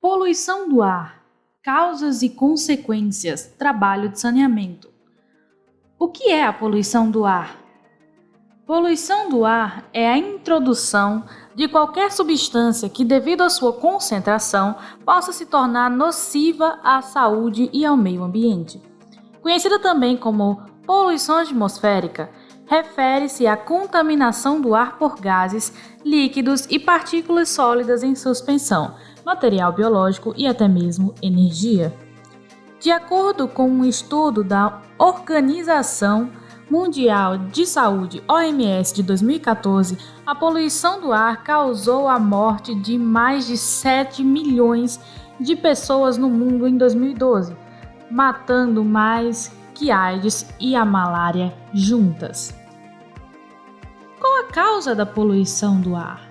Poluição do ar, causas e consequências, trabalho de saneamento. O que é a poluição do ar? Poluição do ar é a introdução de qualquer substância que, devido à sua concentração, possa se tornar nociva à saúde e ao meio ambiente. Conhecida também como poluição atmosférica, refere-se à contaminação do ar por gases, líquidos e partículas sólidas em suspensão, material biológico e até mesmo energia. De acordo com um estudo da Organização Mundial de Saúde, OMS, de 2014, a poluição do ar causou a morte de mais de 7 milhões de pessoas no mundo em 2012, matando mais que a AIDS e a malária juntas. Qual a causa da poluição do ar?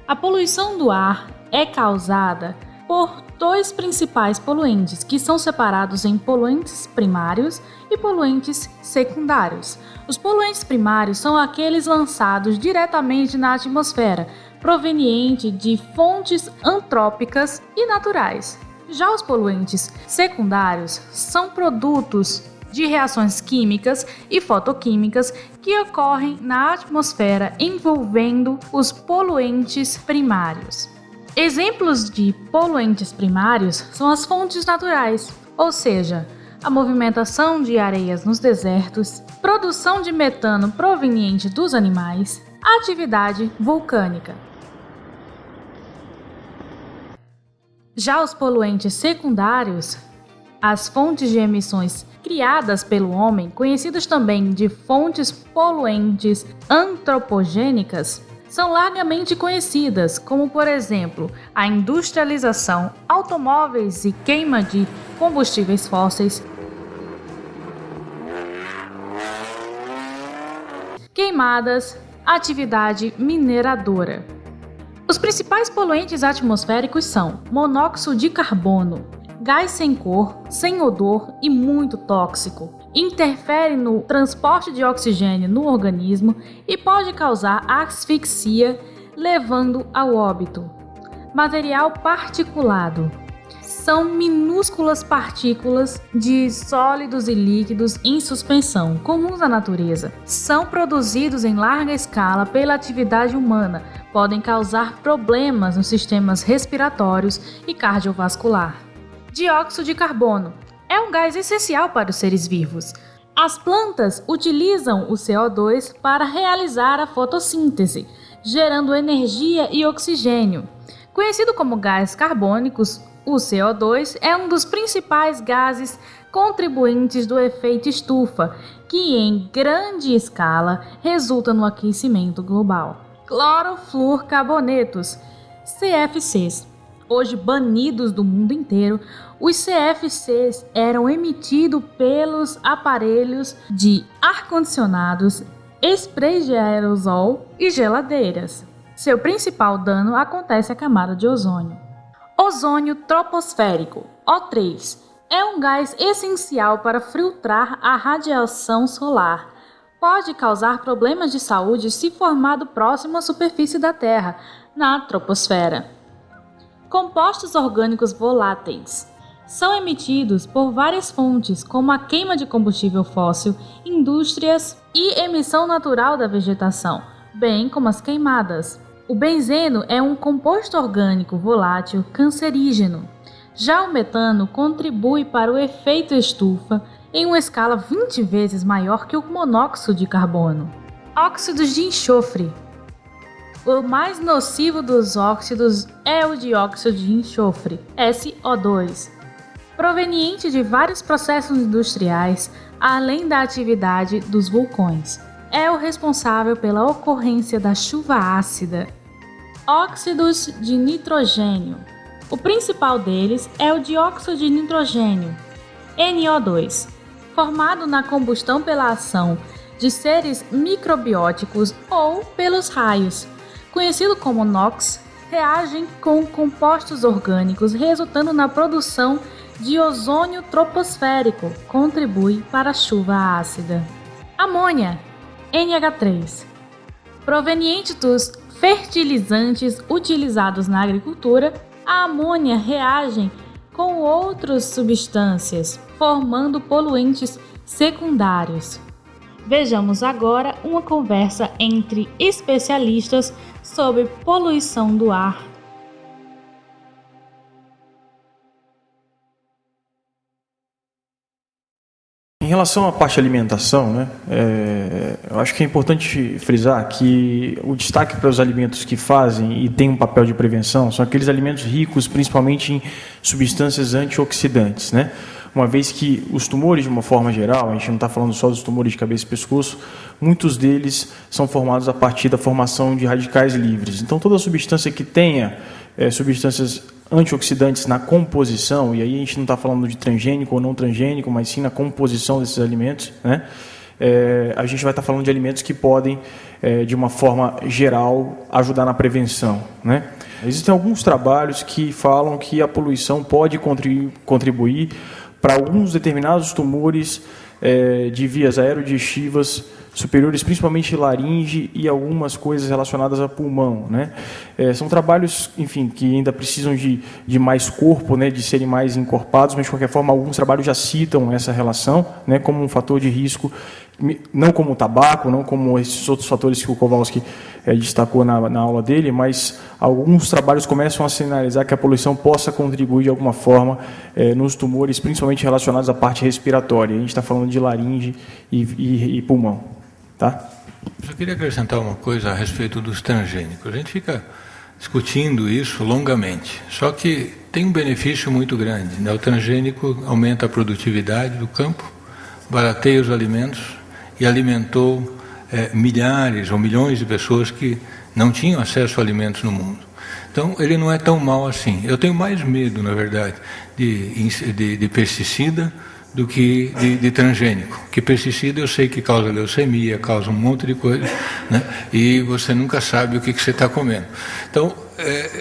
A poluição do ar é causada por dois principais poluentes, que são separados em poluentes primários e poluentes secundários. Os poluentes primários são aqueles lançados diretamente na atmosfera, proveniente de fontes antrópicas e naturais. Já os poluentes secundários são produtos de reações químicas e fotoquímicas que ocorrem na atmosfera envolvendo os poluentes primários. Exemplos de poluentes primários são as fontes naturais, ou seja, a movimentação de areias nos desertos, produção de metano proveniente dos animais, a atividade vulcânica. Já os poluentes secundários, as fontes de emissões criadas pelo homem, conhecidas também de fontes poluentes antropogênicas, são largamente conhecidas, como por exemplo, a industrialização, automóveis e queima de combustíveis fósseis, queimadas, atividade mineradora. Os principais poluentes atmosféricos são monóxido de carbono, gás sem cor, sem odor e muito tóxico. Interfere no transporte de oxigênio no organismo e pode causar asfixia, levando ao óbito. Material particulado. São minúsculas partículas de sólidos e líquidos em suspensão, comuns à natureza. São produzidos em larga escala pela atividade humana. Podem causar problemas nos sistemas respiratórios e cardiovascular. Dióxido de carbono. É um gás essencial para os seres vivos. As plantas utilizam o CO2 para realizar a fotossíntese, gerando energia e oxigênio. Conhecido como gás carbônicos, o CO2 é um dos principais gases contribuintes do efeito estufa, que em grande escala resulta no aquecimento global. Clorofluorcarbonetos, CFCs. Hoje banidos do mundo inteiro, os CFCs eram emitidos pelos aparelhos de ar-condicionados, sprays de aerosol e geladeiras. Seu principal dano acontece à camada de ozônio. Ozônio troposférico, O3, é um gás essencial para filtrar a radiação solar. Pode causar problemas de saúde se formado próximo à superfície da Terra, na troposfera. Compostos orgânicos voláteis são emitidos por várias fontes, como a queima de combustível fóssil, indústrias e emissão natural da vegetação, bem como as queimadas. O benzeno é um composto orgânico volátil cancerígeno. Já o metano contribui para o efeito estufa em uma escala 20 vezes maior que o monóxido de carbono. Óxidos de enxofre. O mais nocivo dos óxidos é o dióxido de enxofre, SO2, proveniente de vários processos industriais, além da atividade dos vulcões. É o responsável pela ocorrência da chuva ácida. Óxidos de nitrogênio. O principal deles é o dióxido de nitrogênio, NO2, formado na combustão pela ação de seres microbióticos ou pelos raios. Conhecido como NOx, reagem com compostos orgânicos, resultando na produção de ozônio troposférico, contribui para a chuva ácida. Amônia, NH3, proveniente dos fertilizantes utilizados na agricultura, a amônia reage com outras substâncias, formando poluentes secundários. Vejamos agora uma conversa entre especialistas sobre poluição do ar. Em relação à parte de alimentação, né, eu acho que é importante frisar que o destaque para os alimentos que fazem e têm um papel de prevenção são aqueles alimentos ricos principalmente em substâncias antioxidantes, né? Uma vez que os tumores, de uma forma geral, a gente não está falando só dos tumores de cabeça e pescoço, muitos deles são formados a partir da formação de radicais livres. Então, toda substância que tenha substâncias antioxidantes na composição, e aí a gente não está falando de transgênico ou não transgênico, mas sim na composição desses alimentos, né? A gente vai estar falando de alimentos que podem, de uma forma geral, ajudar na prevenção, né? Existem alguns trabalhos que falam que a poluição pode contribuir para alguns determinados tumores de vias aerodigestivas superiores, principalmente laringe e algumas coisas relacionadas a pulmão, né? São trabalhos, enfim, que ainda precisam de mais corpo, né, de serem mais encorpados, mas de qualquer forma alguns trabalhos já citam essa relação, né, como um fator de risco, não como o tabaco, não como esses outros fatores que o Kowalski destacou na aula dele, mas alguns trabalhos começam a sinalizar que a poluição possa contribuir de alguma forma nos tumores, principalmente relacionados à parte respiratória. A gente está falando de laringe e pulmão. Tá? Eu queria acrescentar uma coisa a respeito dos transgênicos. A gente fica discutindo isso longamente, só que tem um benefício muito grande, né? O transgênico aumenta a produtividade do campo, barateia os alimentos e alimentou milhares ou milhões de pessoas que não tinham acesso a alimentos no mundo. Então, ele não é tão mal assim. Eu tenho mais medo, na verdade, de pesticida do que de transgênico. Que pesticida eu sei que causa leucemia, causa um monte de coisa, né? E você nunca sabe o que você está comendo. Então,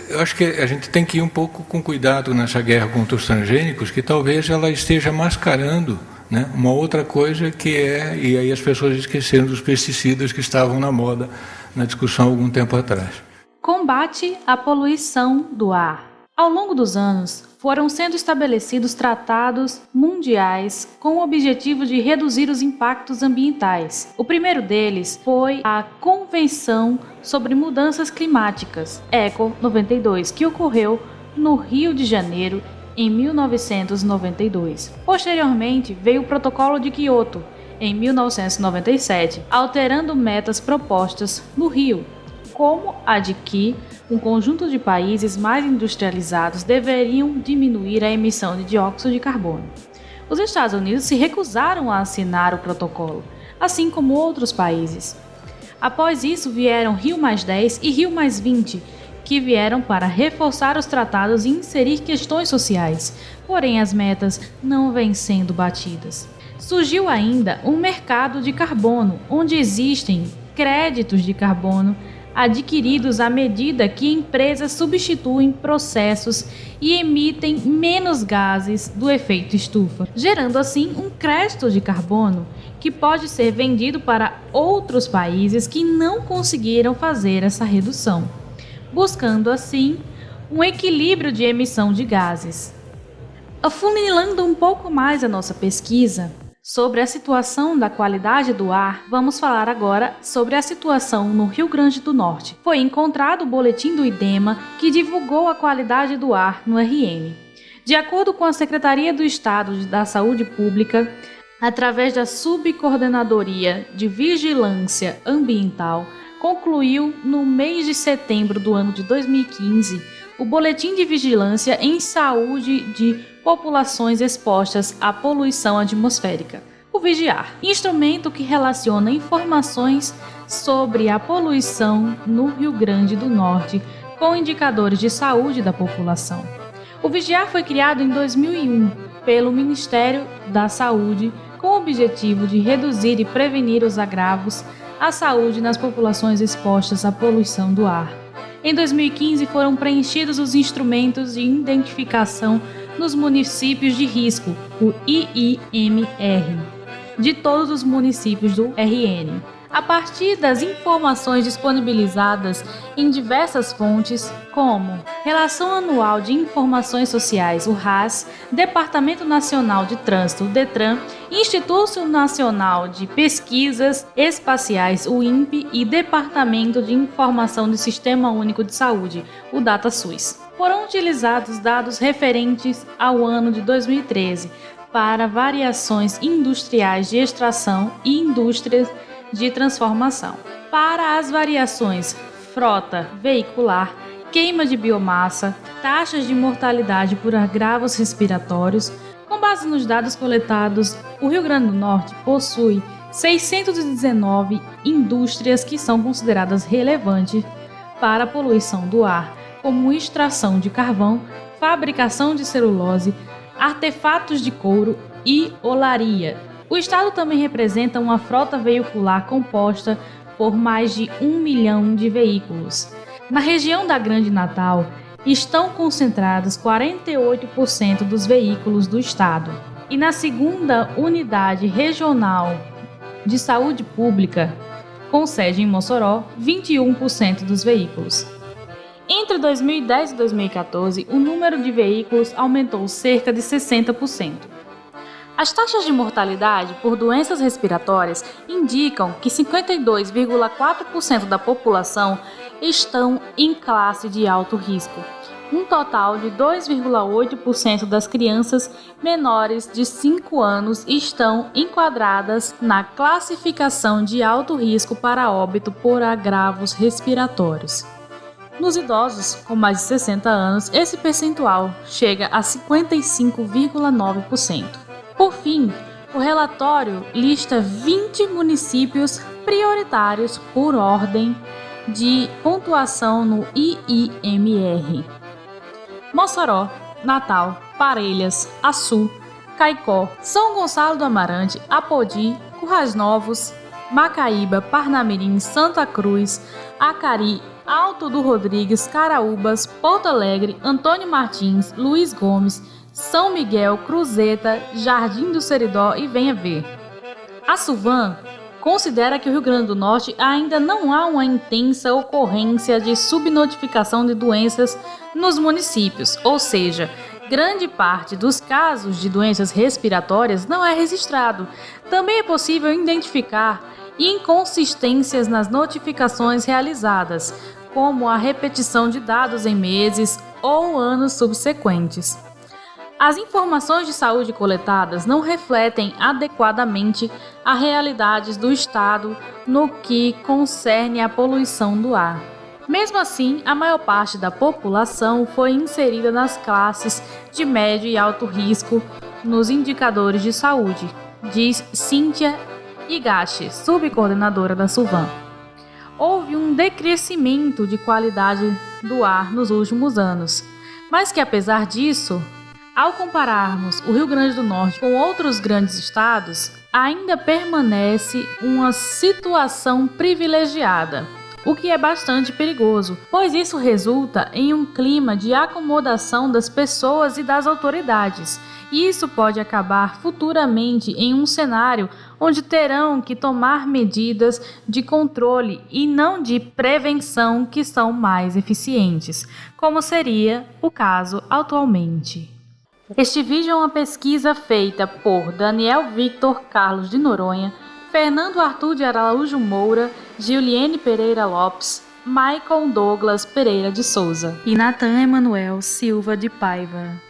eu acho que a gente tem que ir um pouco com cuidado nessa guerra contra os transgênicos, que talvez ela esteja mascarando, né, uma outra coisa e aí as pessoas esqueceram dos pesticidas que estavam na moda na discussão há algum tempo atrás. Combate à poluição do ar. Ao longo dos anos, foram sendo estabelecidos tratados mundiais com o objetivo de reduzir os impactos ambientais. O primeiro deles foi a Convenção sobre Mudanças Climáticas, ECO 92, que ocorreu no Rio de Janeiro em 1992. Posteriormente, veio o Protocolo de Quioto, em 1997, alterando metas propostas no Rio, como a de que um conjunto de países mais industrializados deveriam diminuir a emissão de dióxido de carbono. Os Estados Unidos se recusaram a assinar o protocolo, assim como outros países. Após isso vieram Rio+10 e Rio+20, que vieram para reforçar os tratados e inserir questões sociais, porém as metas não vêm sendo batidas. Surgiu ainda um mercado de carbono, onde existem créditos de carbono adquiridos à medida que empresas substituem processos e emitem menos gases do efeito estufa, gerando assim um crédito de carbono que pode ser vendido para outros países que não conseguiram fazer essa redução, buscando assim um equilíbrio de emissão de gases. Afunilando um pouco mais a nossa pesquisa sobre a situação da qualidade do ar, vamos falar agora sobre a situação no Rio Grande do Norte. Foi encontrado o boletim do IDEMA que divulgou a qualidade do ar no RN. De acordo com a Secretaria do Estado da Saúde Pública, através da Subcoordenadoria de Vigilância Ambiental, concluiu no mês de setembro do ano de 2015 o Boletim de Vigilância em Saúde de Populações Expostas à Poluição Atmosférica, o VIGIAR, instrumento que relaciona informações sobre a poluição no Rio Grande do Norte com indicadores de saúde da população. O VIGIAR foi criado em 2001 pelo Ministério da Saúde com o objetivo de reduzir e prevenir os agravos à saúde nas populações expostas à poluição do ar. Em 2015 foram preenchidos os instrumentos de identificação nos municípios de risco, o IIMR, de todos os municípios do RN. a partir das informações disponibilizadas em diversas fontes, como Relação Anual de Informações Sociais, o RAS, Departamento Nacional de Trânsito, o DETRAN, Instituto Nacional de Pesquisas Espaciais, o INPE, e Departamento de Informação do Sistema Único de Saúde, o DataSUS. Foram utilizados dados referentes ao ano de 2013 para variações industriais de extração e indústrias de transformação. Para as variações frota veicular, queima de biomassa, taxas de mortalidade por agravos respiratórios, com base nos dados coletados, o Rio Grande do Norte possui 619 indústrias que são consideradas relevantes para a poluição do ar, como extração de carvão, fabricação de celulose, artefatos de couro e olaria. O estado também representa uma frota veicular composta por mais de 1 milhão de veículos. Na região da Grande Natal, estão concentrados 48% dos veículos do estado. E na segunda unidade regional de saúde pública, com sede em Mossoró, 21% dos veículos. Entre 2010 e 2014, o número de veículos aumentou cerca de 60%. As taxas de mortalidade por doenças respiratórias indicam que 52,4% da população estão em classe de alto risco. Um total de 2,8% das crianças menores de 5 anos estão enquadradas na classificação de alto risco para óbito por agravos respiratórios. Nos idosos com mais de 60 anos, esse percentual chega a 55,9%. Por fim, o relatório lista 20 municípios prioritários por ordem de pontuação no IIMR. Mossoró, Natal, Parelhas, Açu, Caicó, São Gonçalo do Amarante, Apodi, Currais Novos, Macaíba, Parnamirim, Santa Cruz, Acari, Alto do Rodrigues, Caraúbas, Porto Alegre, Antônio Martins, Luiz Gomes, São Miguel, Cruzeta, Jardim do Seridó e Venha Ver. A Suvan considera que o Rio Grande do Norte ainda não há uma intensa ocorrência de subnotificação de doenças nos municípios, ou seja, grande parte dos casos de doenças respiratórias não é registrado. Também é possível identificar inconsistências nas notificações realizadas, como a repetição de dados em meses ou anos subsequentes. As informações de saúde coletadas não refletem adequadamente a realidade do estado no que concerne à poluição do ar. Mesmo assim, a maior parte da população foi inserida nas classes de médio e alto risco nos indicadores de saúde, diz Cíntia Higashi, subcoordenadora da Suvan. Houve um decrescimento de qualidade do ar nos últimos anos, mas que apesar disso, ao compararmos o Rio Grande do Norte com outros grandes estados, ainda permanece uma situação privilegiada, o que é bastante perigoso, pois isso resulta em um clima de acomodação das pessoas e das autoridades. E isso pode acabar futuramente em um cenário onde terão que tomar medidas de controle e não de prevenção que são mais eficientes, como seria o caso atualmente. Este vídeo é uma pesquisa feita por Daniel Victor Carlos de Noronha, Fernando Arthur de Araújo Moura, Giliene Pereira Lopes, Michael Douglas Pereira de Souza e Nathan Emanuel Silva de Paiva.